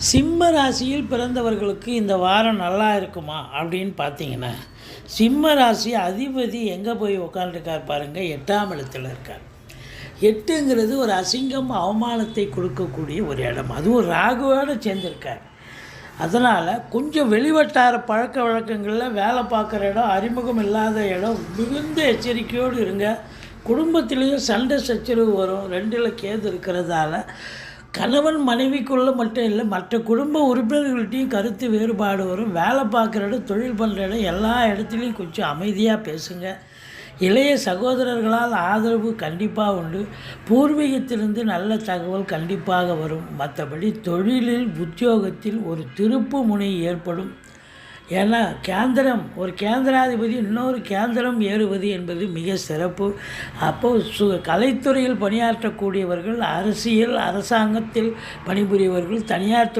சிம்ம ராசியில் பிறந்தவர்களுக்கு இந்த வாரம் நல்லா இருக்குமா அப்படின்னு பார்த்தீங்கன்னா, சிம்ம ராசி அதிபதி எங்கே போய் உட்காந்துருக்கார் பாருங்கள், 8ஆம் இடத்துல இருக்கார். 8ங்கிறது ஒரு அசிங்கம் அவமானத்தை கொடுக்கக்கூடிய ஒரு இடம், அதுவும் ராகுவோடு சேர்ந்திருக்கார். அதனால் கொஞ்சம் வெளிவட்டார பழக்க வழக்கங்களில் வேலை பார்க்குற இடம், அறிமுகம் இல்லாத இடம், மிகுந்த எச்சரிக்கையோடு இருங்க. குடும்பத்திலேயும் சண்டை சச்சரவு வரும். 2ல் கேது இருக்கிறதால கணவன் மனைவிக்குள்ளே மட்டும் இல்லை, மற்ற குடும்ப உறுப்பினர்கள்ட்டையும் கருத்து வேறுபாடு வரும். வேலை பார்க்குற இடம், தொழில் பண்ணுற இடம், எல்லா இடத்துலையும் கொஞ்சம் அமைதியாக பேசுங்க. இளைய சகோதரர்களால் ஆதரவு கண்டிப்பாக உண்டு. பூர்வீகத்திலிருந்து நல்ல தகவல் கண்டிப்பாக வரும். மற்றபடி தொழிலில் உத்தியோகத்தில் ஒரு திருப்பு முனை ஏற்படும். ஏன்னா ஒரு கேந்திராதிபதி இன்னொரு கேந்திரம் ஏறுவது என்பது மிக சிறப்பு. அப்போது கலைத்துறையில் பணியாற்றக்கூடியவர்கள், அரசியல் அரசாங்கத்தில் பணிபுரியவர்கள், தனியார்